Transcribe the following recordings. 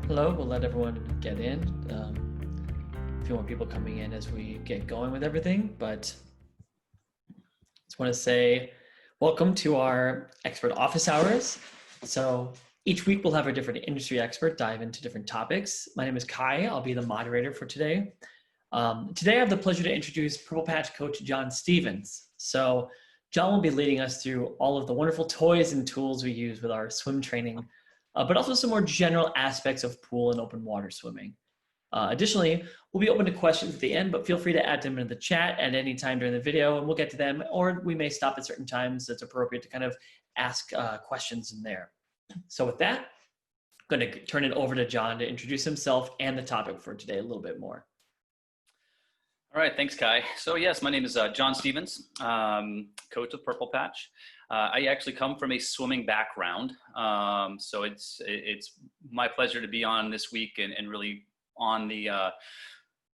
Hello, we'll let everyone get in. A few more people coming in as we get going with everything, but just want to say welcome to our expert office hours. So each week we'll have a different industry expert dive into different topics. My name is Kai. I'll be the moderator for today. Today I have the pleasure to introduce Purple Patch coach John Stevens. So John will be leading us through all of the wonderful toys and tools we use with our swim training, but also some more general aspects of pool and open water swimming. Additionally, we'll be open to questions at the end, but feel free to add them in the chat at any time during the video and we'll get to them, or we may stop at certain times that's appropriate to kind of ask questions in there. So with that, I'm going to turn it over to John to introduce himself and the topic for today a little bit more. All right, thanks, Kai. So yes, my name is John Stevens, coach of Purple Patch. I actually come from a swimming background, so it's my pleasure to be on this week and really on the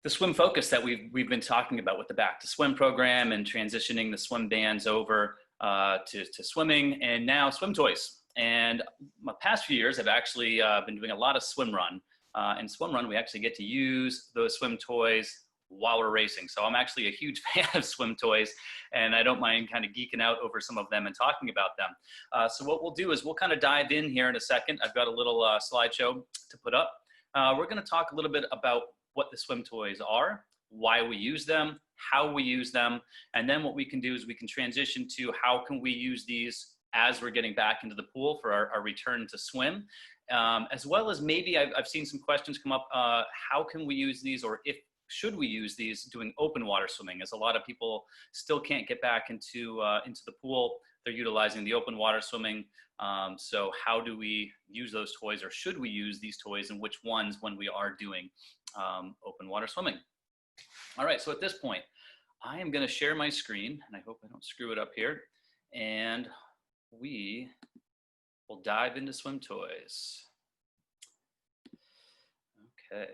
swim focus that we've been talking about with the Back to Swim program and transitioning the swim bands over to swimming and now swim toys. And my past few years, I've actually been doing a lot of swim run. In swim run, we actually get to use those swim toys while we're racing. So I'm actually a huge fan of swim toys and I don't mind kind of geeking out over some of them and talking about them. So what we'll do is we'll kind of dive in here in a second. I've got a little slideshow to put up. We're going to talk a little bit about what the swim toys are, why we use them, how we use them, and then what we can do is we can transition to how can we use these as we're getting back into the pool for our return to swim. As well as maybe I've seen some questions come up, how can we use these, or should we use these doing open water swimming, as a lot of people still can't get back into the pool. They're utilizing the open water swimming. So how do we use those toys, or should we use these toys, and which ones when we are doing open water swimming? All right, so at this point, I am gonna share my screen, and I hope I don't screw it up here, and we will dive into swim toys. Okay.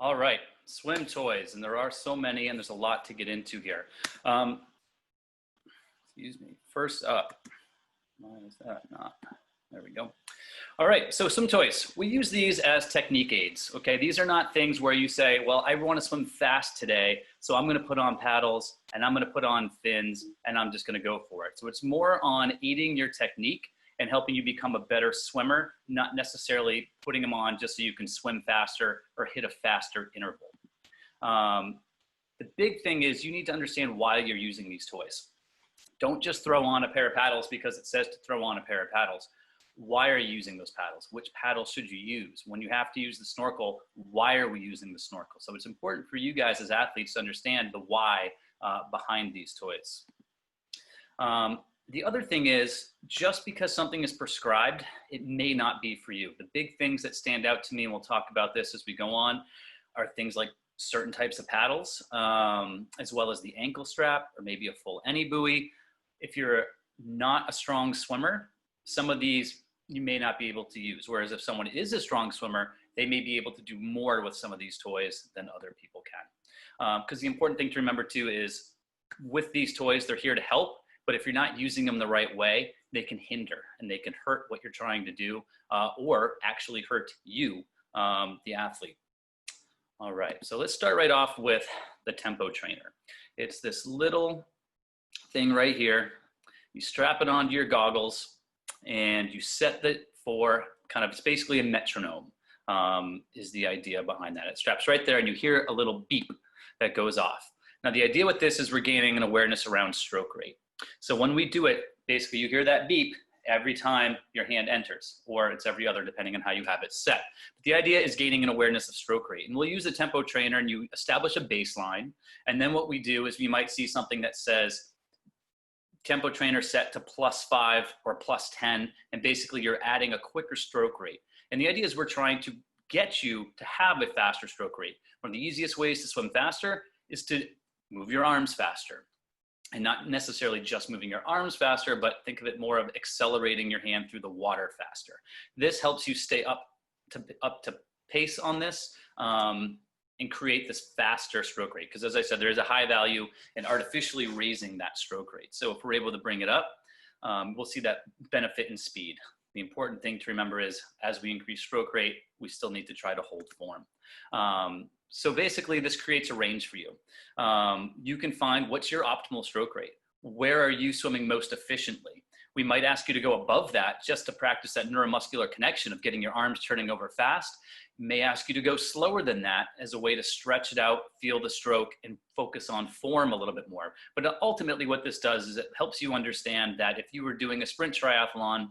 All right, swim toys, and there are so many, and there's a lot to get into here. Excuse me. First up, why is that not? There we go. All right, so swim toys. We use these as technique aids, okay? These are not things where you say, well, I want to swim fast today, so I'm going to put on paddles, and I'm going to put on fins, and I'm just going to go for it. So it's more on aiding your technique and helping you become a better swimmer, not necessarily putting them on just so you can swim faster or hit a faster interval. The big thing is you need to understand why you're using these toys. Don't just throw on a pair of paddles because it says to throw on a pair of paddles. Why are you using those paddles? Which paddle should you use? When you have to use the snorkel, why are we using the snorkel? So it's important for you guys as athletes to understand the why behind these toys. The other thing is, just because something is prescribed, it may not be for you. The big things that stand out to me, and we'll talk about this as we go on, are things like certain types of paddles, as well as the ankle strap, or maybe a full any buoy. If you're not a strong swimmer, some of these you may not be able to use. Whereas if someone is a strong swimmer, they may be able to do more with some of these toys than other people can. Because the important thing to remember too is, with these toys, they're here to help. But if you're not using them the right way, they can hinder and they can hurt what you're trying to do, or actually hurt you, the athlete. All right, so let's start right off with the Tempo Trainer. It's this little thing right here. You strap it onto your goggles and you set it for kind of, it's basically a metronome, is the idea behind that. It straps right there and you hear a little beep that goes off. Now the idea with this is we're gaining an awareness around stroke rate. So when we do it, basically you hear that beep every time your hand enters, or it's every other depending on how you have it set. But the idea is gaining an awareness of stroke rate. And we'll use the Tempo Trainer and you establish a baseline. And then what we do is we might see something that says Tempo Trainer set to +5 or +10, and basically you're adding a quicker stroke rate. And the idea is we're trying to get you to have a faster stroke rate. One of the easiest ways to swim faster is to move your arms faster. And not necessarily just moving your arms faster, but think of it more of accelerating your hand through the water faster. This helps you stay up to pace on this and create this faster stroke rate. Because as I said, there is a high value in artificially raising that stroke rate. So if we're able to bring it up, we'll see that benefit in speed. The important thing to remember is as we increase stroke rate, we still need to try to hold form. So basically this creates a range for you. You can find what's your optimal stroke rate. Where are you swimming most efficiently? We might ask you to go above that just to practice that neuromuscular connection of getting your arms turning over fast. May ask you to go slower than that as a way to stretch it out, feel the stroke, and focus on form a little bit more. But ultimately what this does is it helps you understand that if you were doing a sprint triathlon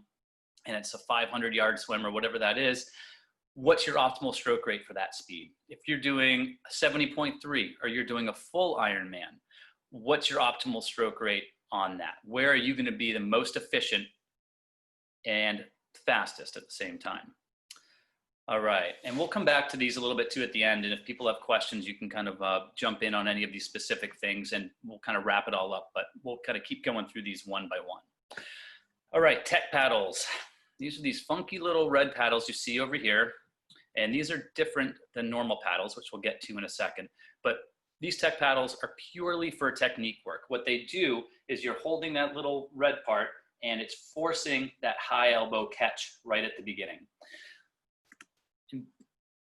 and it's a 500-yard swim or whatever that is, what's your optimal stroke rate for that speed? If you're doing a 70.3 or you're doing a full Ironman, what's your optimal stroke rate on that? Where are you going to be the most efficient and fastest at the same time? All right, and we'll come back to these a little bit too at the end, and if people have questions, you can kind of jump in on any of these specific things, and we'll kind of wrap it all up, but we'll kind of keep going through these one by one. All right, tech paddles. These are these funky little red paddles you see over here, and these are different than normal paddles, which we'll get to in a second, but these tech paddles are purely for technique work. What they do is you're holding that little red part, and it's forcing that high elbow catch right at the beginning.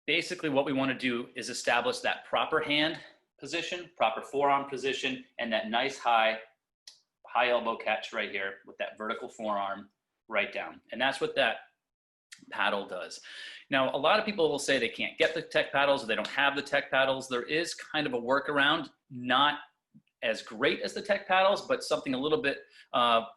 Basically what we want to do is establish that proper hand position, proper forearm position, and that nice high elbow catch right here with that vertical forearm right down. And that's what that paddle does. Now, a lot of people will say they can't get the tech paddles or they don't have the tech paddles. There is kind of a workaround, not as great as the tech paddles, but something a little bit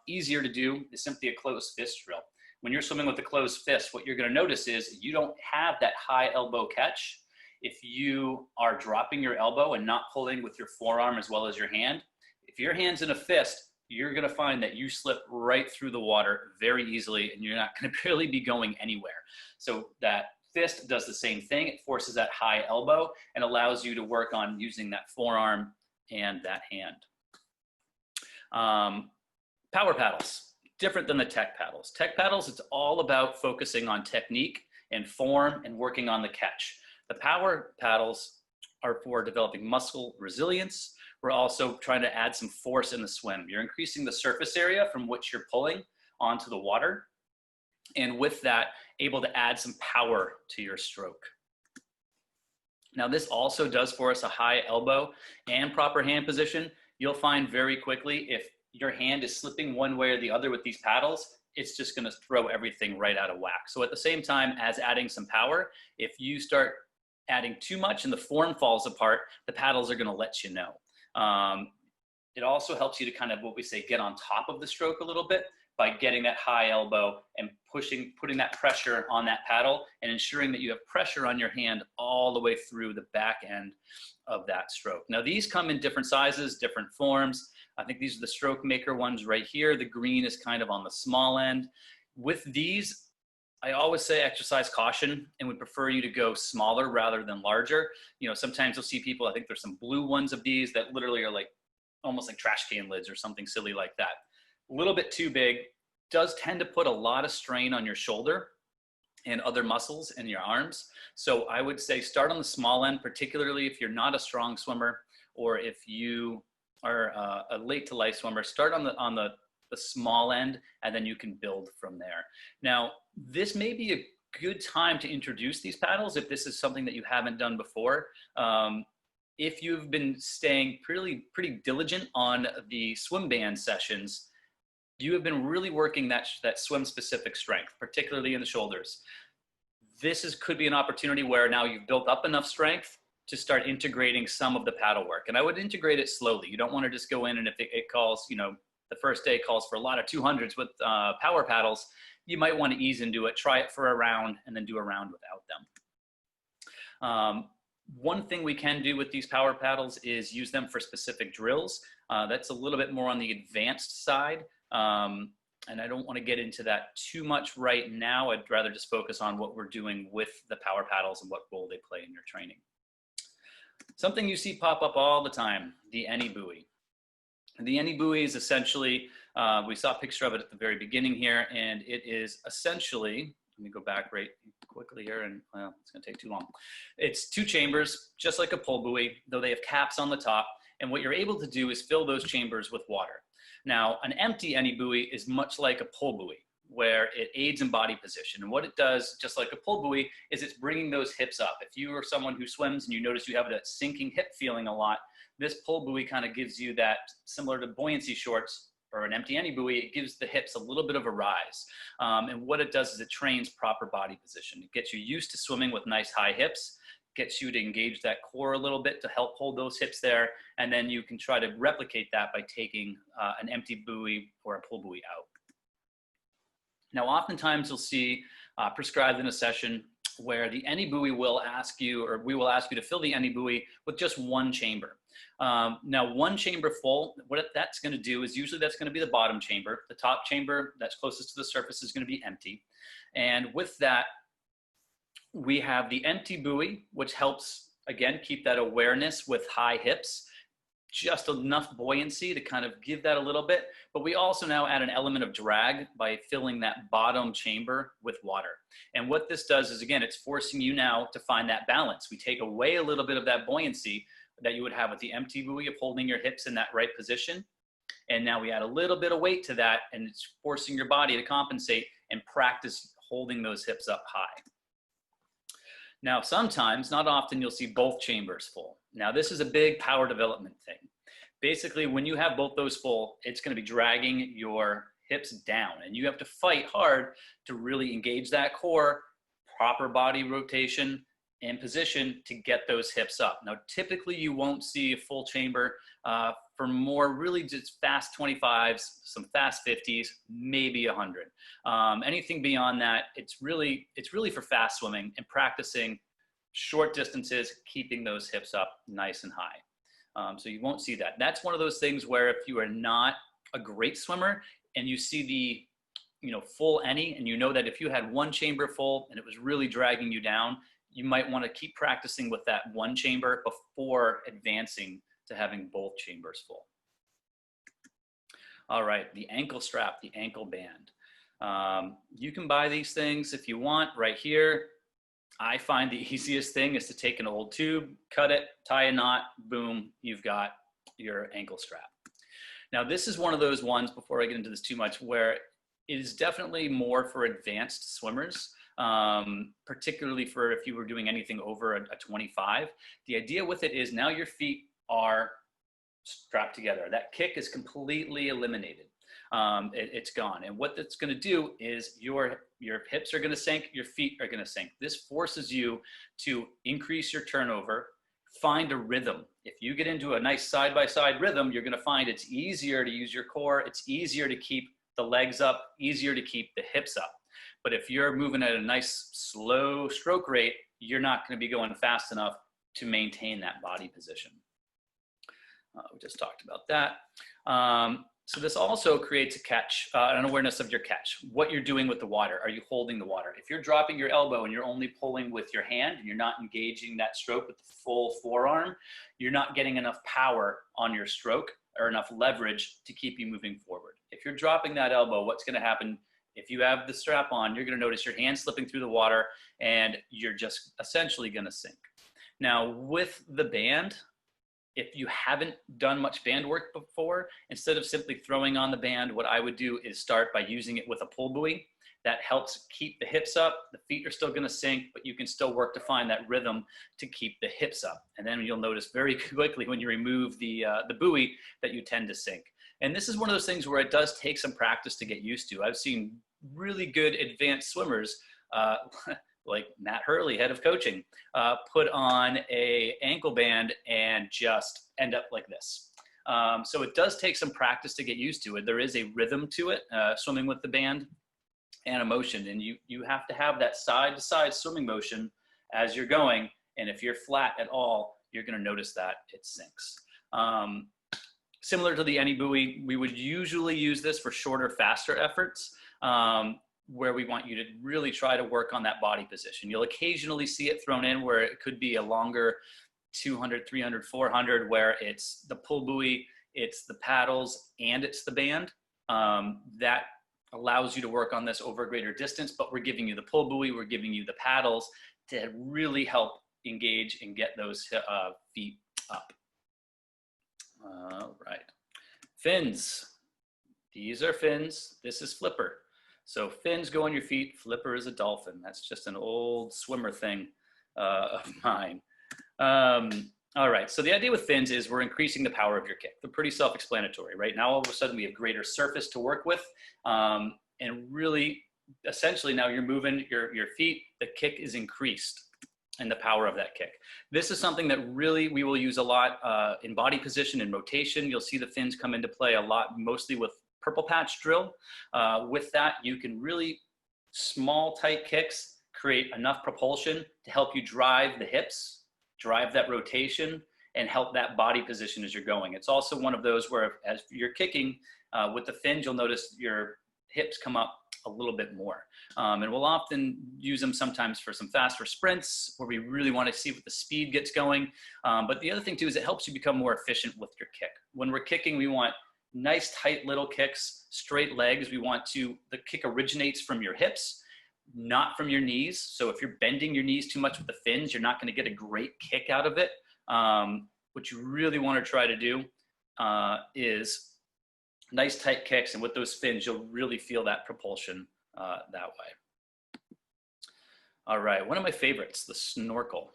easier to do is simply a closed fist drill. When you're swimming with a closed fist, what you're going to notice is you don't have that high elbow catch. If you are dropping your elbow and not pulling with your forearm as well as your hand, if your hand's in a fist, you're going to find that you slip right through the water very easily and you're not going to really be going anywhere. So that fist does the same thing. It forces that high elbow and allows you to work on using that forearm and that hand. Power paddles. Different than the tech paddles. Tech paddles, it's all about focusing on technique and form and working on the catch. The power paddles are for developing muscle resilience. We're also trying to add some force in the swim. You're increasing the surface area from which you're pulling onto the water. And with that, able to add some power to your stroke. Now this also does for us a high elbow and proper hand position. You'll find very quickly if your hand is slipping one way or the other with these paddles, it's just going to throw everything right out of whack. So at the same time as adding some power, if you start adding too much and the form falls apart, the paddles are going to let you know. It also helps you to kind of, what we say, get on top of the stroke a little bit by getting that high elbow and putting that pressure on that paddle and ensuring that you have pressure on your hand all the way through the back end of that stroke. Now these come in different sizes, different forms. I think these are the Stroke Maker ones right here. The green is kind of on the small end. With these, I always say exercise caution and would prefer you to go smaller rather than larger. You know, sometimes you'll see people, I think there's some blue ones of these that literally are like almost like trash can lids or something silly like that. A little bit too big, does tend to put a lot of strain on your shoulder and other muscles in your arms. So I would say start on the small end, particularly if you're not a strong swimmer or if you are a late to life swimmer. Start on the small end and then you can build from there. Now, this may be a good time to introduce these paddles if this is something that you haven't done before. If you've been staying pretty diligent on the swim band sessions, you have been really working that swim specific strength, particularly in the shoulders. This could be an opportunity where now you've built up enough strength to start integrating some of the paddle work. And I would integrate it slowly. You don't want to just go in and if it calls, you know, the first day calls for a lot of 200s with power paddles, you might want to ease into it, try it for a round and then do a round without them. One thing we can do with these power paddles is use them for specific drills. That's a little bit more on the advanced side. And I don't want to get into that too much right now. I'd rather just focus on what we're doing with the power paddles and what role they play in your training. Something you see pop up all the time, the any buoy. The any buoy is essentially, we saw a picture of it at the very beginning here, and it is essentially, let me go back right quickly here, and well, it's gonna take too long. It's two chambers, just like a pull buoy, though they have caps on the top, And what you're able to do is fill those chambers with water. Now, an empty any buoy is much like a pull buoy, where it aids in body position. And what it does, just like a pull buoy, is it's bringing those hips up. If you are someone who swims and you notice you have that sinking hip feeling a lot, this pull buoy kind of gives you that, similar to buoyancy shorts or an empty any buoy, it gives the hips a little bit of a rise. And what it does is it trains proper body position. It gets you used to swimming with nice high hips, gets you to engage that core a little bit to help hold those hips there. And then you can try to replicate that by taking an empty buoy or a pull buoy out. Now, oftentimes you'll see prescribed in a session where the any buoy will ask you, or we will ask you to fill the any buoy with just one chamber. Now, one chamber full, what that's going to do is usually that's going to be the bottom chamber. The top chamber that's closest to the surface is going to be empty. And with that, we have the empty buoy, which helps, again, keep that awareness with high hips, just enough buoyancy to kind of give that a little bit. But we also now add an element of drag by filling that bottom chamber with water. And what this does is, again, it's forcing you now to find that balance. We take away a little bit of that buoyancy that you would have with the empty buoy of holding your hips in that right position. And now we add a little bit of weight to that, and it's forcing your body to compensate and practice holding those hips up high. Now, sometimes, not often, you'll see both chambers full. Now, this is a big power development thing. Basically, when you have both those full, it's going to be dragging your hips down, and you have to fight hard to really engage that core, proper body rotation and position to get those hips up. Now, typically, you won't see a full chamber for more really just fast 25s, some fast 50s, maybe 100. Anything beyond that, it's really for fast swimming and practicing short distances, keeping those hips up nice and high. So you won't see that. That's one of those things where if you are not a great swimmer and you see the full any, and you know that if you had one chamber full and it was really dragging you down, you might want to keep practicing with that one chamber before advancing to having both chambers full. All right, the ankle strap, the ankle band. You can buy these things if you want right here. I find the easiest thing is to take an old tube, cut it, tie a knot, boom, you've got your ankle strap. Now, this is one of those ones, before I get into this too much, where it is definitely more for advanced swimmers, particularly for if you were doing anything over a 25. The idea with it is now your feet are strapped together. That kick is completely eliminated. It's gone. And what that's going to do is your hips are going to sink, your feet are going to sink. This forces you to increase your turnover, find a rhythm. If you get into a nice side-by-side rhythm, you're going to find it's easier to use your core. It's easier to keep the legs up, easier to keep the hips up. But if you're moving at a nice slow stroke rate, you're not going to be going fast enough to maintain that body position. We just talked about that. So this also creates a catch, an awareness of your catch, what you're doing with the water. Are you holding the water? If you're dropping your elbow and you're only pulling with your hand and you're not engaging that stroke with the full forearm, you're not getting enough power on your stroke or enough leverage to keep you moving forward. If you're dropping that elbow, what's going to happen? If you have the strap on, you're going to notice your hand slipping through the water and you're just essentially going to sink. Now, with the band, if you haven't done much band work before, instead of simply throwing on the band, what I would do is start by using it with a pull buoy. That helps keep the hips up. The feet are still going to sink, but you can still work to find that rhythm to keep the hips up. And then you'll notice very quickly when you remove the buoy that you tend to sink. And this is one of those things where it does take some practice to get used to. I've seen really good advanced swimmers, like Matt Hurley, head of coaching, put on a ankle band and just end up like this. So it does take some practice to get used to it. There is a rhythm to it, swimming with the band, and a motion. And you have to have that side-to-side swimming motion as you're going. And if you're flat at all, you're going to notice that it sinks. Similar to the any buoy, we would usually use this for shorter, faster efforts, where we want you to really try to work on that body position. You'll occasionally see it thrown in where it could be a longer 200, 300, 400, where it's the pull buoy, it's the paddles, and it's the band. That allows you to work on this over a greater distance, but we're giving you the pull buoy, we're giving you the paddles to really help engage and get those feet up. All right. Fins. These are fins. This is flipper. So fins go on your feet. Flipper is a dolphin. That's just an old swimmer thing of mine. All right. So the idea with fins is we're increasing the power of your kick. They're pretty self-explanatory, right? Now all of a sudden we have greater surface to work with, and really, essentially, now you're moving your feet. The kick is increased and the power of that kick. This is something that really we will use a lot in body position and rotation. You'll see the fins come into play a lot, mostly with purple patch drill. With that, you can really small, tight kicks create enough propulsion to help you drive the hips, drive that rotation, and help that body position as you're going. It's also one of those where as you're kicking with the fins, you'll notice your hips come up a little bit more. And we'll often use them sometimes for some faster sprints where we really want to see what the speed gets going. But the other thing too is it helps you become more efficient with your kick. When we're kicking, we want nice tight little kicks, straight legs. We want the kick originates from your hips, not from your knees. So if you're bending your knees too much with the fins, you're not going to get a great kick out of it. What you really want to try to do is nice tight kicks, and with those fins, you'll really feel that propulsion that way. All right, one of my favorites, the snorkel.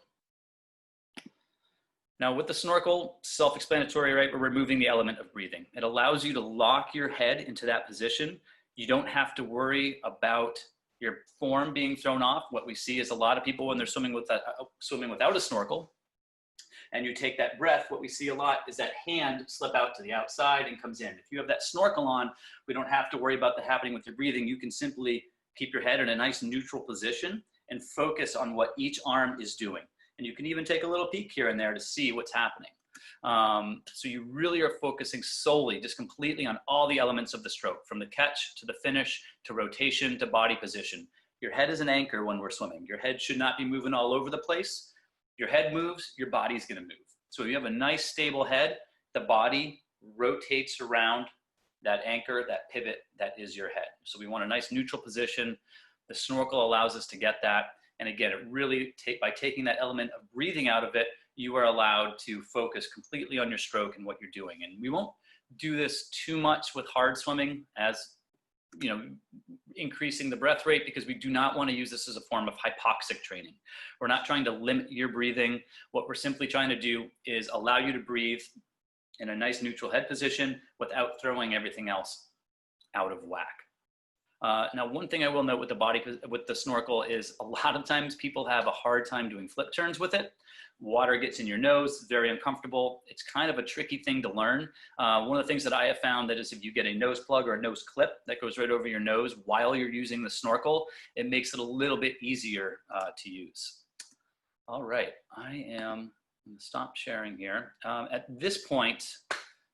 Now with the snorkel, self-explanatory, right? We're removing the element of breathing. It allows you to lock your head into that position. You don't have to worry about your form being thrown off. What we see is a lot of people when they're swimming without a snorkel, and you take that breath, what we see a lot is that hand slip out to the outside and comes in. If you have that snorkel on, we don't have to worry about that happening with your breathing. You can simply keep your head in a nice neutral position and focus on what each arm is doing. And you can even take a little peek here and there to see what's happening. So you really are focusing solely, just completely on all the elements of the stroke, from the catch to the finish, to rotation, to body position. Your head is an anchor when we're swimming. Your head should not be moving all over the place. Your head moves, your body's gonna move. So if you have a nice stable head, the body rotates around that anchor, that pivot that is your head. So we want a nice neutral position. The snorkel allows us to get that. And again, it really, by taking that element of breathing out of it, you are allowed to focus completely on your stroke and what you're doing. And we won't do this too much with hard swimming as, you know, increasing the breath rate, because we do not want to use this as a form of hypoxic training. We're not trying to limit your breathing. What we're simply trying to do is allow you to breathe in a nice neutral head position without throwing everything else out of whack. Now, one thing I will note with the snorkel is a lot of times people have a hard time doing flip turns with it. Water gets in your nose, very uncomfortable. It's kind of a tricky thing to learn. One of the things that I have found that is if you get a nose plug or a nose clip that goes right over your nose while you're using the snorkel, it makes it a little bit easier to use. All right, I am going to stop sharing here. At this point,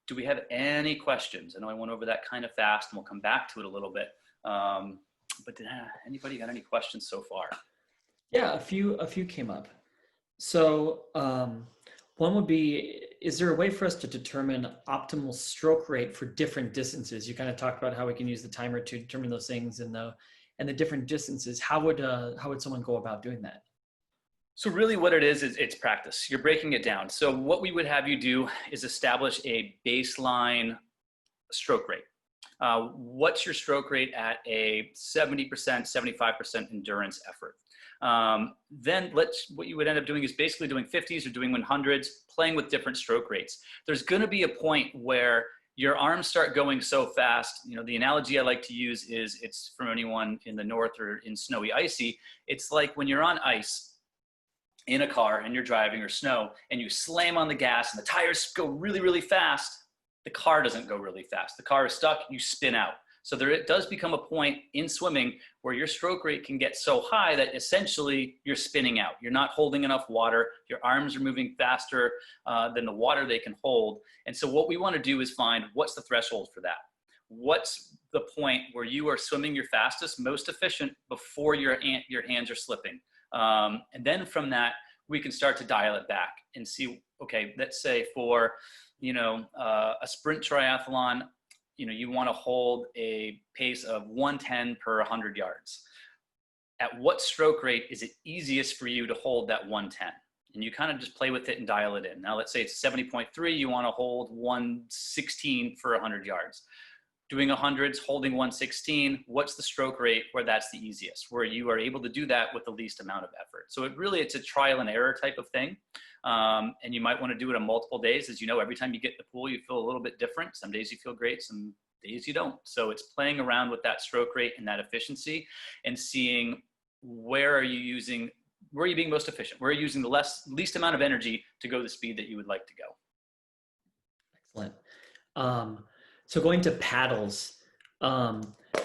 do we have any questions? I know I went over that kind of fast and we'll come back to it a little bit. But did anybody got any questions so far? Yeah, a few came up. So one would be, is there a way for us to determine optimal stroke rate for different distances? You kind of talked about how we can use the timer to determine those things and the different distances. How would someone go about doing that? So really what it is it's practice. You're breaking it down. So what we would have you do is establish a baseline stroke rate. What's your stroke rate at a 70%, 75% endurance effort? Then what you would end up doing is basically doing 50s or doing 100s, playing with different stroke rates. There's going to be a point where your arms start going so fast. You know, the analogy I like to use is, it's from anyone in the north or in snowy, icy. It's like when you're on ice in a car and you're driving, or snow, and you slam on the gas and the tires go really, really fast. The car doesn't go really fast. The car is stuck, you spin out. So it does become a point in swimming where your stroke rate can get so high that essentially you're spinning out. You're not holding enough water. Your arms are moving faster than the water they can hold. And so what we want to do is find what's the threshold for that. What's the point where you are swimming your fastest, most efficient before your hands are slipping. And then from that, we can start to dial it back and see, okay, let's say for, a sprint triathlon, you want to hold a pace of 110 per 100 yards. At what stroke rate is it easiest for you to hold that 110? and you kind of just play with it and dial it in. Now, let's say it's 70.3, you want to hold 116 for 100 yards. Doing 100s, holding 116, what's the stroke rate where that's the easiest, where you are able to do that with the least amount of effort? So it's a trial and error type of thing. And you might want to do it on multiple days. As you know, every time you get in the pool, you feel a little bit different. Some days you feel great, some days you don't. So it's playing around with that stroke rate and that efficiency and seeing where are you being most efficient? Where are you using the least amount of energy to go the speed that you would like to go? Excellent. So going to paddles,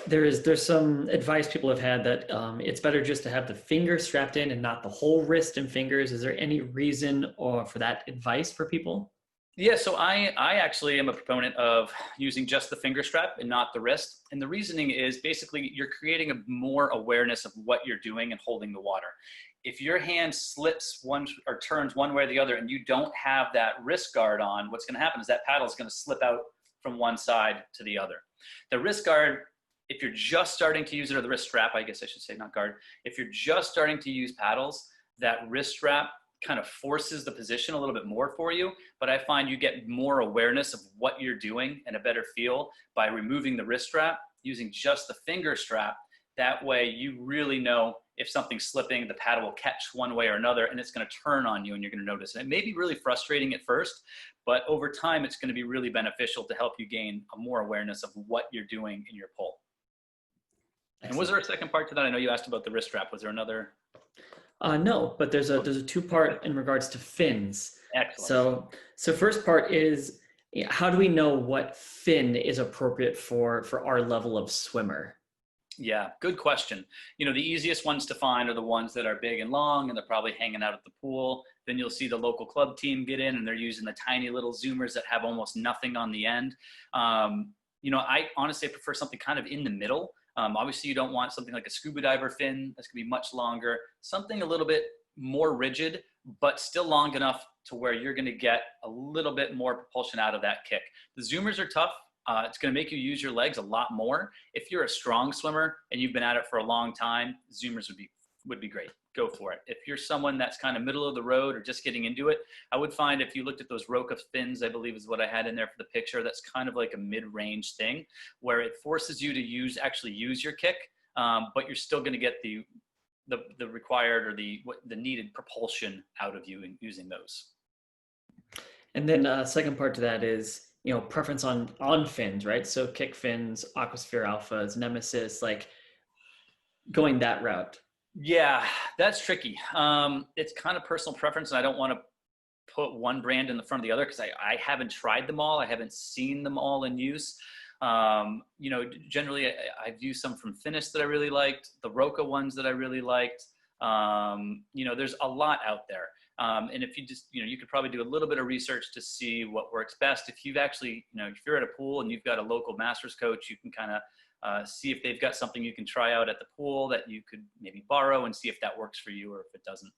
there's some advice people have had that it's better just to have the finger strapped in and not the whole wrist and fingers. Is there any reason for that advice for people? Yeah, so I actually am a proponent of using just the finger strap and not the wrist. And the reasoning is basically you're creating a more awareness of what you're doing and holding the water. If your hand slips one or turns one way or the other and you don't have that wrist guard on, what's going to happen is that paddle is going to slip out from one side to the other. The wrist guard, if you're just starting to use it, or the wrist strap, I guess I should say, not guard. If you're just starting to use paddles, that wrist strap kind of forces the position a little bit more for you. But I find you get more awareness of what you're doing and a better feel by removing the wrist strap, using just the finger strap. That way you really know if something's slipping, the paddle will catch one way or another, and it's going to turn on you and you're going to notice. And it may be really frustrating at first, but over time, it's going to be really beneficial to help you gain a more awareness of what you're doing in your pull. Excellent. And was there a second part to that? I know you asked about the wrist strap. Was there another? No, but there's a two-part in regards to fins. Excellent. So first part is, how do we know what fin is appropriate for our level of swimmer? Yeah, good question. You know, the easiest ones to find are the ones that are big and long and they're probably hanging out at the pool. Then you'll see the local club team get in and they're using the tiny little zoomers that have almost nothing on the end. You know, I honestly prefer something kind of in the middle. Obviously, you don't want something like a scuba diver fin. That's going to be much longer. Something a little bit more rigid, but still long enough to where you're going to get a little bit more propulsion out of that kick. The zoomers are tough. It's going to make you use your legs a lot more. If you're a strong swimmer and you've been at it for a long time, zoomers would be great. Go for it. If you're someone that's kind of middle of the road or just getting into it, I would find if you looked at those Roka fins, I believe is what I had in there for the picture, that's kind of like a mid-range thing where it forces you to actually use your kick, but you're still going to get the required or the needed propulsion out of you in using those. And then second part to that is, you know, preference on fins, right? So kick fins, Aquasphere Alphas, Nemesis, like going that route. Yeah, that's tricky. It's kind of personal preference, and I don't want to put one brand in the front of the other because I haven't tried them all. I haven't seen them all in use. You know, generally I've used some from Finis that I really liked, the Roka ones that I really liked. You know, there's a lot out there. And if you just, you know, you could probably do a little bit of research to see what works best. If you've actually, you know, if you're at a pool and you've got a local master's coach, you can kind of see if they've got something you can try out at the pool that you could maybe borrow and see if that works for you or if it doesn't.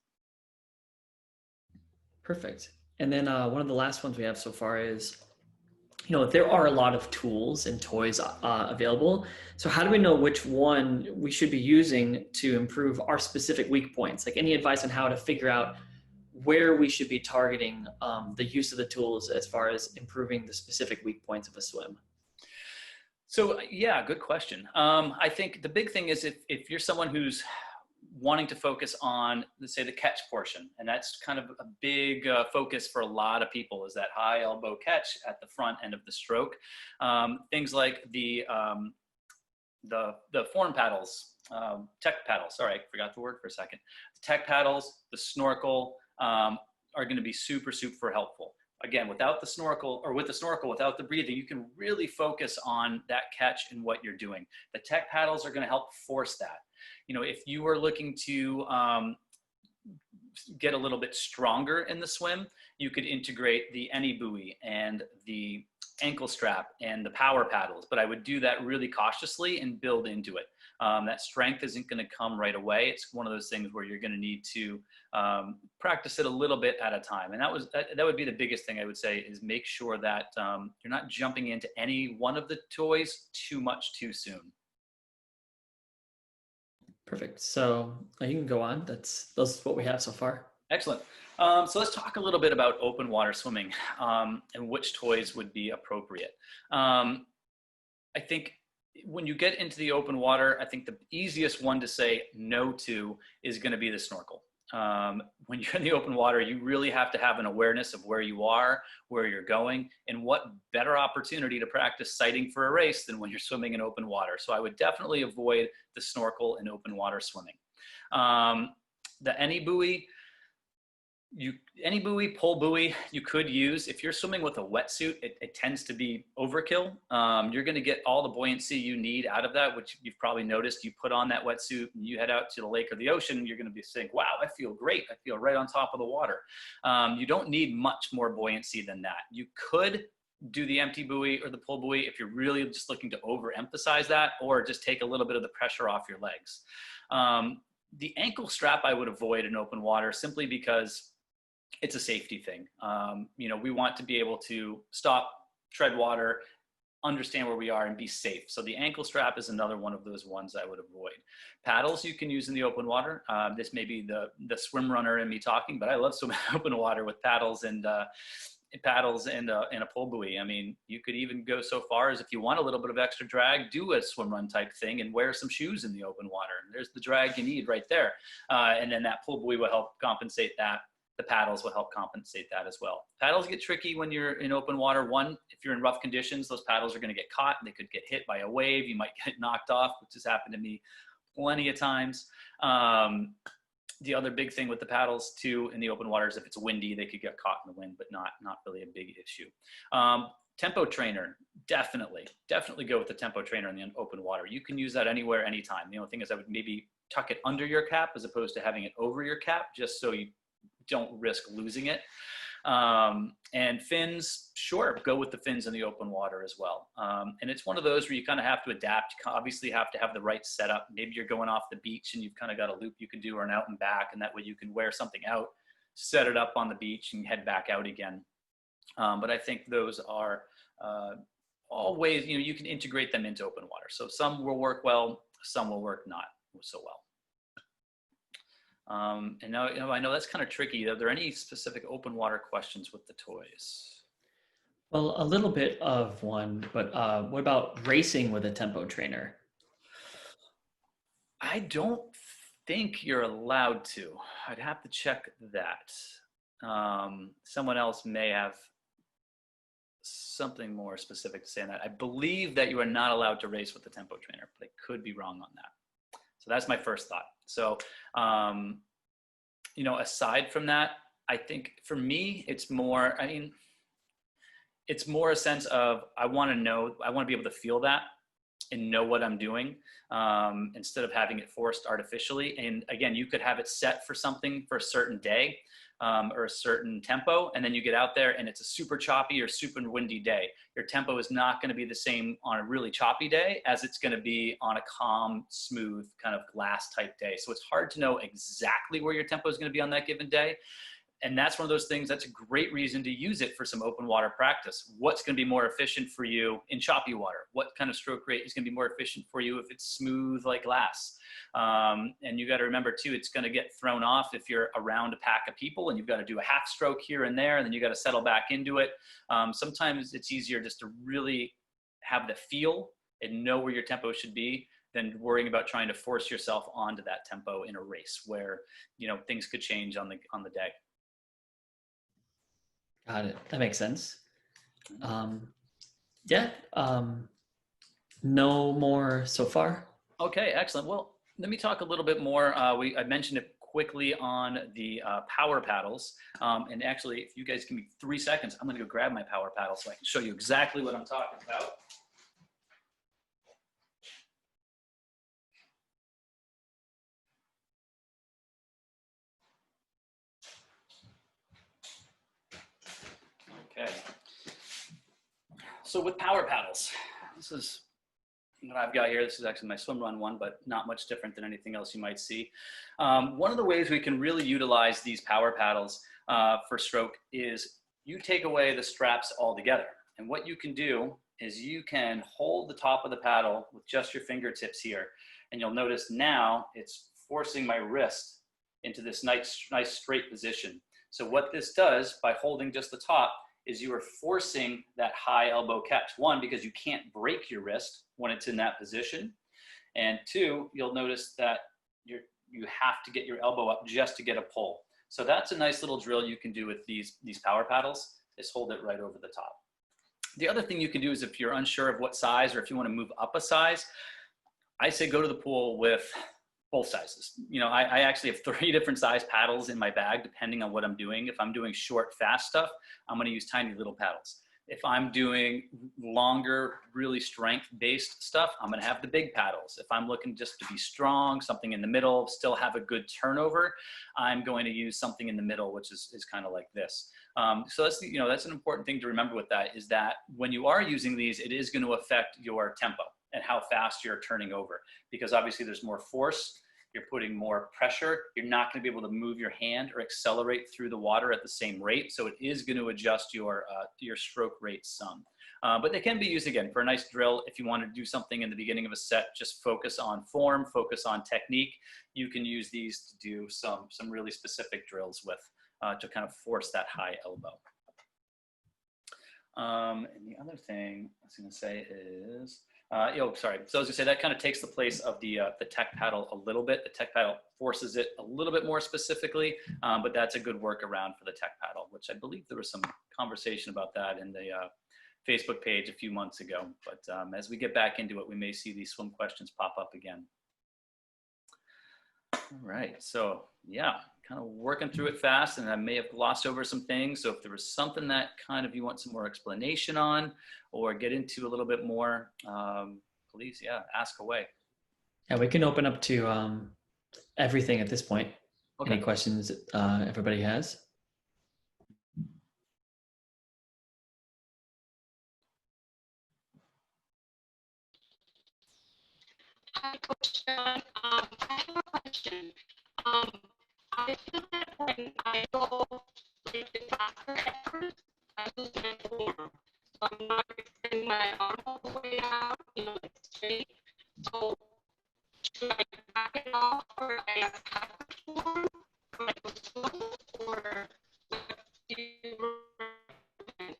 Perfect. And then one of the last ones we have so far is, you know, there are a lot of tools and toys available. So how do we know which one we should be using to improve our specific weak points? Like any advice on how to figure out where we should be targeting the use of the tools as far as improving the specific weak points of a swim? So yeah, good question. I think the big thing is if you're someone who's wanting to focus on, let's say, the catch portion, and that's kind of a big focus for a lot of people, is that high elbow catch at the front end of the stroke. Things like the form paddles, tech paddles. Sorry, I forgot the word for a second. The tech paddles, the snorkel are going to be super helpful. Again, without the snorkel, or with the snorkel, without the breathing, you can really focus on that catch and what you're doing. The tech paddles are going to help force that. You know, if you are looking to get a little bit stronger in the swim, you could integrate the any buoy and the ankle strap and the power paddles, but I would do that really cautiously and build into it. That strength isn't going to come right away. It's one of those things where you're going to need to practice it a little bit at a time. And that would be the biggest thing I would say, is make sure that you're not jumping into any one of the toys too much too soon. Perfect. So you can go on. That's what we have so far. Excellent. So let's talk a little bit about open water swimming and which toys would be appropriate. I think when you get into the open water, I think the easiest one to say no to is going to be the snorkel. When you're in the open water, you really have to have an awareness of where you are, where you're going, and what better opportunity to practice sighting for a race than when you're swimming in open water. So I would definitely avoid the snorkel in open water swimming. The any buoy, pull buoy you could use. If you're swimming with a wetsuit, it tends to be overkill. You're going to get all the buoyancy you need out of that, which you've probably noticed. You put on that wetsuit and you head out to the lake or the ocean, you're going to be saying, wow, I feel great. I feel right on top of the water. You don't need much more buoyancy than that. You could do the empty buoy or the pull buoy if you're really just looking to overemphasize that, or just take a little bit of the pressure off your legs. The ankle strap I would avoid in open water simply because it's a safety thing. We want to be able to stop, tread water, understand where we are, and be safe. So the ankle strap is another one of those ones I would avoid. Paddles you can use in the open water. This may be the swim runner in me talking, but I love swimming in open water with paddles and a pull buoy. I mean, you could even go so far as, if you want a little bit of extra drag, do a swim run type thing and wear some shoes in the open water. There's the drag you need right there. And then that pull buoy will help compensate that. The paddles will help compensate that as well. Paddles get tricky when you're in open water. One, if you're in rough conditions, those paddles are going to get caught. They could get hit by a wave. You might get knocked off, which has happened to me plenty of times. The other big thing with the paddles too in the open water is if it's windy, they could get caught in the wind, but not really a big issue. Tempo trainer, definitely go with the tempo trainer in the open water. You can use that anywhere, anytime. The only thing is I would maybe tuck it under your cap as opposed to having it over your cap, just so you don't risk losing it. And fins, sure, go with the fins in the open water as well. And it's one of those where you kind of have to adapt. You obviously have to have the right setup. Maybe you're going off the beach and you've kind of got a loop you can do, or an out and back, and that way you can wear something out, set it up on the beach and head back out again. But I think those are all ways, you can integrate them into open water. So some will work well, some will work not so well. And now, I know that's kind of tricky. Are there any specific open water questions with the toys? Well, a little bit of one, but what about racing with a tempo trainer? I don't think you're allowed to. I'd have to check that. Someone else may have something more specific to say on that. I believe that you are not allowed to race with the tempo trainer, but I could be wrong on that. So that's my first thought. So, aside from that, I think for me, it's more a sense of, I want to be able to feel that and know what I'm doing, instead of having it forced artificially. And again, you could have it set for something for a certain day, or a certain tempo, and then you get out there and it's a super choppy or super windy day. Your tempo is not going to be the same on a really choppy day as it's going to be on a calm, smooth, kind of glass type day. So it's hard to know exactly where your tempo is going to be on that given day. And that's one of those things, that's a great reason to use it for some open water practice. What's going to be more efficient for you in choppy water? What kind of stroke rate is going to be more efficient for you if it's smooth like glass? And you got to remember too, it's going to get thrown off if you're around a pack of people and you've got to do a half stroke here and there, and then you got to settle back into it. Sometimes it's easier just to really have the feel and know where your tempo should be than worrying about trying to force yourself onto that tempo in a race where, things could change on the day. Got it. That makes sense. No more so far. Okay, excellent. Well, let me talk a little bit more. I mentioned it quickly on the power paddles. And actually, if you guys give me 3 seconds, I'm going to go grab my power paddle so I can show you exactly what I'm talking about. Okay. So with power paddles, this is what I've got here. This is actually my swim run one, but not much different than anything else you might see. One of the ways we can really utilize these power paddles for stroke is you take away the straps altogether. And what you can do is you can hold the top of the paddle with just your fingertips here. And you'll notice now it's forcing my wrist into this nice straight position. So what this does by holding just the top is you are forcing that high elbow catch. One, because you can't break your wrist when it's in that position. And two, you'll notice that you have to get your elbow up just to get a pull. So that's a nice little drill you can do with these power paddles, is hold it right over the top. The other thing you can do is if you're unsure of what size or if you want to move up a size, I say go to the pool with both sizes. You know, I actually have 3 different size paddles in my bag, depending on what I'm doing. If I'm doing short, fast stuff, I'm going to use tiny little paddles. If I'm doing longer, really strength-based stuff, I'm going to have the big paddles. If I'm looking just to be strong, something in the middle, still have a good turnover, I'm going to use something in the middle, which is kind of like this. So that's, you know, that's an important thing to remember with that, is that when you are using these, it is going to affect your tempo and how fast you're turning over, because obviously there's more force. You're putting more pressure. You're not going to be able to move your hand or accelerate through the water at the same rate. So it is going to adjust your stroke rate some. But they can be used again for a nice drill. If you want to do something in the beginning of a set, just focus on form, focus on technique. You can use these to do some really specific drills with to kind of force that high elbow. And the other thing I was going to say is, So I was gonna say that kind of takes the place of the tech paddle a little bit. The tech paddle forces it a little bit more specifically, but that's a good workaround for the tech paddle, which I believe there was some conversation about that in the Facebook page a few months ago. But as we get back into it, we may see these swim questions pop up again. All right, so yeah, kind of working through it fast, and I may have glossed over some things. So if there was something that kind of you want some more explanation on or get into a little bit more, please, yeah, ask away. Yeah, we can open up to everything at this point. Okay. Any questions everybody has? Hi, Coach John. I have a question. I feel that when I go like the faster effort, I lose my form. So I'm not extending my arm all the way out, you know, like straight. So should I back it off, or I have the form, or I go slow, or what do you recommend?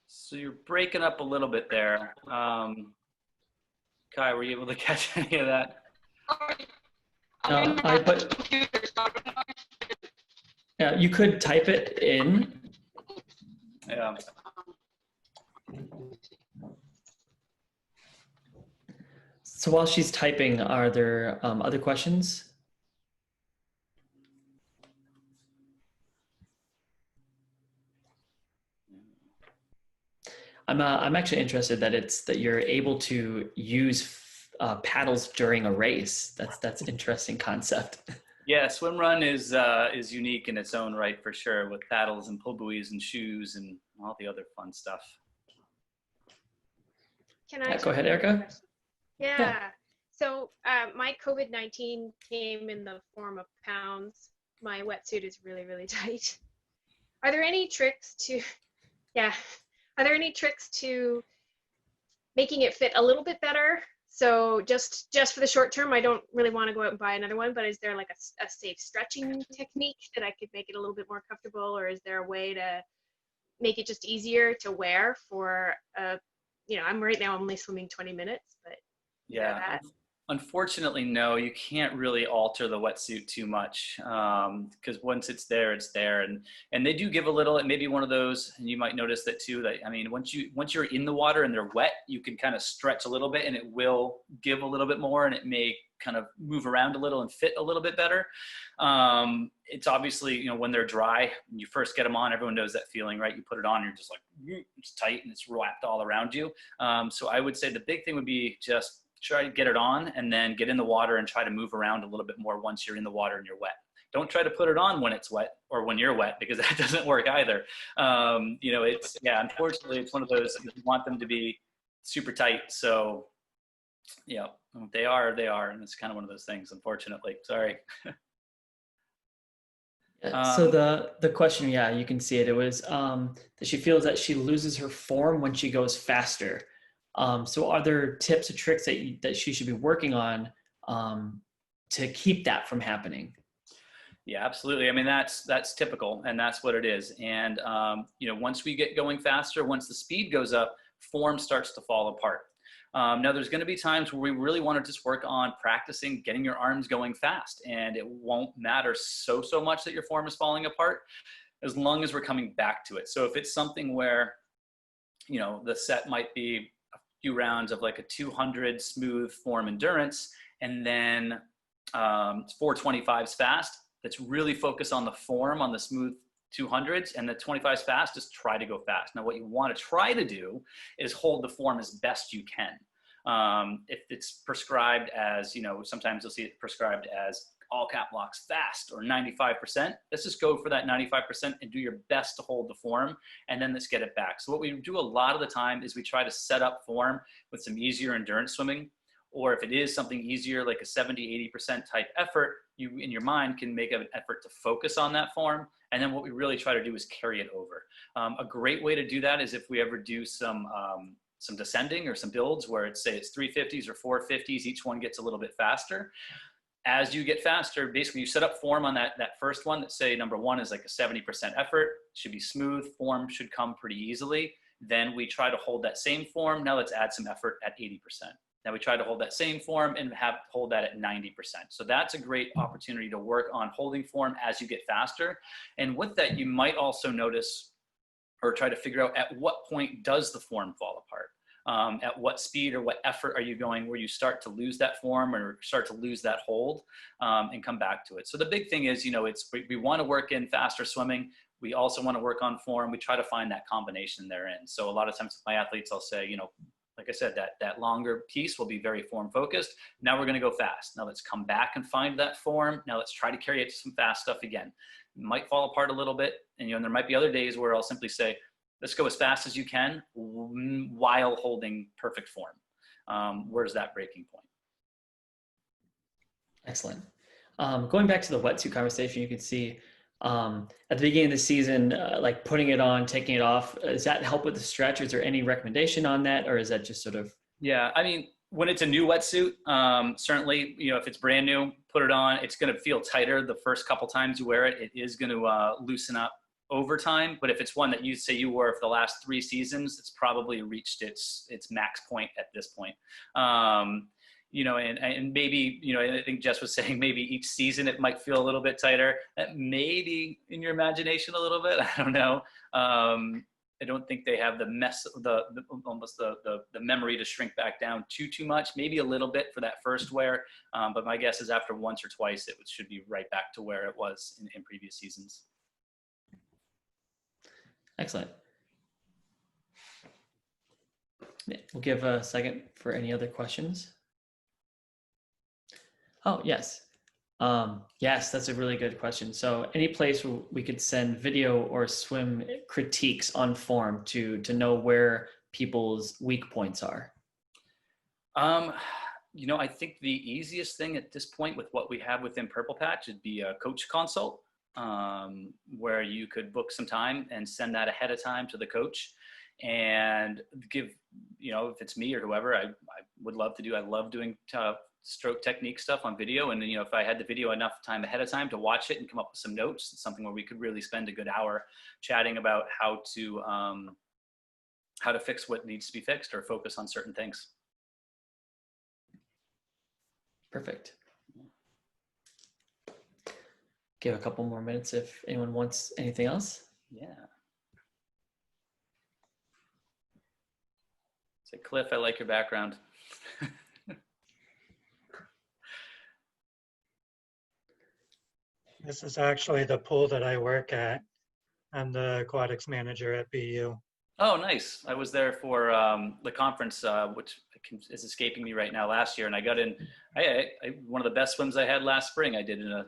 So you're breaking up a little bit there. Kai, were you able to catch any of that? Sorry. Yeah, you could type it in. Yeah. So while she's typing, are there other questions? I'm actually interested that you're able to use paddles during a race. That's an interesting concept. Yeah, swim run is unique in its own right, for sure, with paddles and pull buoys and shoes and all the other fun stuff. Can I Go ahead, Erica. Yeah. So my COVID-19 came in the form of pounds. My wetsuit is really, really tight. Are there any tricks to, are there any tricks to making it fit a little bit better? So just for the short term, I don't really want to go out and buy another one, but is there like a safe stretching technique that I could make it a little bit more comfortable, or is there a way to make it just easier to wear for I'm right now only swimming 20 minutes, but yeah, unfortunately, no, you can't really alter the wetsuit too much, because once it's there, and they do give a little. It may be one of those, and you might notice that too. That, I mean, once you're in the water and they're wet, you can kind of stretch a little bit, and it will give a little bit more, and it may kind of move around a little and fit a little bit better. It's obviously, when they're dry, when you first get them on, everyone knows that feeling, right? You put it on, you're just like, it's tight and it's wrapped all around you. So I would say the big thing would be just try to get it on and then get in the water and try to move around a little bit more once you're in the water and you're wet. Don't try to put it on when it's wet or when you're wet, because that doesn't work either. Unfortunately, it's one of those, you want them to be super tight. So yeah, they are, and it's kind of one of those things, unfortunately. Sorry. So the question, you can see it. It was that she feels that she loses her form when she goes faster. So are there tips or tricks that she should be working on to keep that from happening? Yeah, absolutely. I mean, that's typical, and that's what it is. And once we get going faster, once the speed goes up, form starts to fall apart. Now, there's going to be times where we really want to just work on practicing getting your arms going fast, and it won't matter so much that your form is falling apart, as long as we're coming back to it. So if it's something where, the set might be a few rounds of like a 200 smooth form endurance, and then 425s fast, let's really focus on the form on the smooth 200s, and the 25s fast, just try to go fast. Now, what you want to try to do is hold the form as best you can. If it's prescribed as, sometimes you'll see it prescribed as all cap locks fast or 95%, let's just go for that 95% and do your best to hold the form, and then let's get it back. So what we do a lot of the time is we try to set up form with some easier endurance swimming, or if it is something easier, like a 70-80% type effort, you in your mind can make an effort to focus on that form. And then what we really try to do is carry it over. A great way to do that is if we ever do some descending or some builds where it's 350s or 450s, each one gets a little bit faster. As you get faster, basically you set up form on that first one. Let's say number one is like a 70% effort, should be smooth, form should come pretty easily. Then we try to hold that same form. Now let's add some effort at 80%. Now we try to hold that same form and hold that at 90%. So that's a great opportunity to work on holding form as you get faster. And with that, you might also notice or try to figure out at what point does the form fall apart? At what speed or what effort are you going where you start to lose that form or start to lose that hold, and come back to it. So the big thing is, we want to work in faster swimming. We also want to work on form. We try to find that combination therein. So a lot of times with my athletes, I'll say, like I said, that longer piece will be very form focused. Now we're going to go fast. Now let's come back and find that form. Now let's try to carry it to some fast stuff again. It might fall apart a little bit. And, there might be other days where I'll simply say, let's go as fast as you can while holding perfect form. Where's that breaking point? Excellent. Going back to the wetsuit conversation, you can see at the beginning of the season, like putting it on, taking it off, does that help with the stretch? Is there any recommendation on that, or is that just sort of? Yeah, I mean, when it's a new wetsuit, certainly, if it's brand new, put it on. It's going to feel tighter the first couple times you wear it. It is going to loosen up over time. But if it's one that you say you wore for the last 3 seasons, it's probably reached its max point at this point. And maybe, I think Jess was saying maybe each season it might feel a little bit tighter. Maybe in your imagination a little bit. I don't know. I don't think they have the memory to shrink back down too much. Maybe a little bit for that first wear. But my guess is after once or twice, it should be right back to where it was in previous seasons. Excellent. We'll give a second for any other questions. Oh, yes. Yes, that's a really good question. So any place where we could send video or swim critiques on form to know where people's weak points are? I think the easiest thing at this point with what we have within Purple Patch would be a coach consult, where you could book some time and send that ahead of time to the coach and give, if it's me or whoever, I would love to do. I love doing stroke technique stuff on video. And, if I had the video enough time ahead of time to watch it and come up with some notes, it's something where we could really spend a good hour chatting about how to fix what needs to be fixed or focus on certain things. Perfect. Give a couple more minutes if anyone wants anything else. Yeah. Say, Cliff, I like your background. This is actually the pool that I work at. I'm the aquatics manager at BU. Oh, nice. I was there for the conference, which is escaping me right now, last year. And I got in, I one of the best swims I had last spring, I did in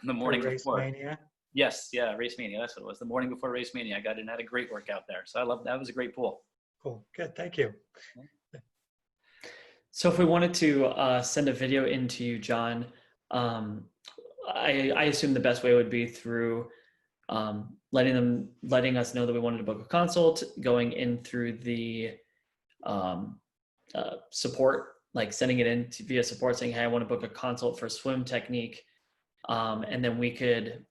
the morning before. Race Mania? Yes, yeah, Race Mania, that's what it was. The morning before Race Mania, I got in, had a great workout there. So I love that. It was a great pool. Cool, good, thank you. So if we wanted to send a video into you, John, I assume the best way would be through letting us know that we wanted to book a consult, going in through the support, like sending it in via support saying, hey, I want to book a consult for swim technique. And then we could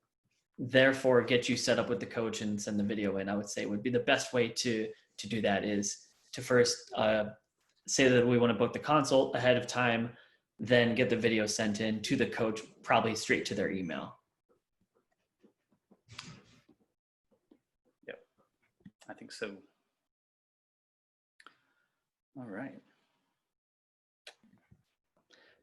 therefore get you set up with the coach and send the video in. I would say would be the best way to do that is to first say that we want to book the consult ahead of time, then get the video sent in to the coach, probably straight to their email. Yep, I think so. All right.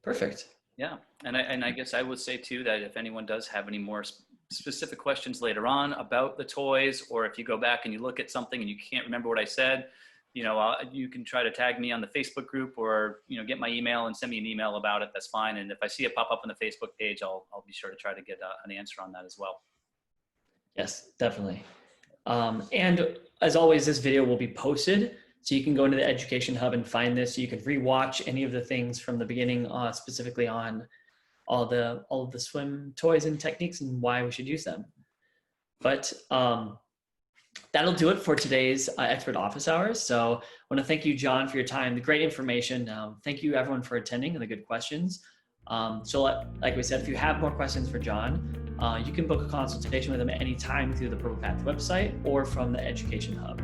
Perfect. Yeah, and I guess I would say too that if anyone does have any more specific questions later on about the toys, or if you go back and you look at something and you can't remember what I said, you know, you can try to tag me on the Facebook group, or, you know, get my email and send me an email about it. That's fine. And if I see it pop up on the Facebook page, I'll be sure to try to get an answer on that as well. Yes, definitely. And as always, this video will be posted, so you can go into the Education Hub and find this. You can rewatch any of the things from the beginning, specifically on all of the swim toys and techniques and why we should use them. But that'll do it for today's Expert Office Hours. So I want to thank you, John, for your time, the great information. Thank you, everyone, for attending and the good questions. So like we said, if you have more questions for John, you can book a consultation with him at any time through the Purple Path website or from the Education Hub.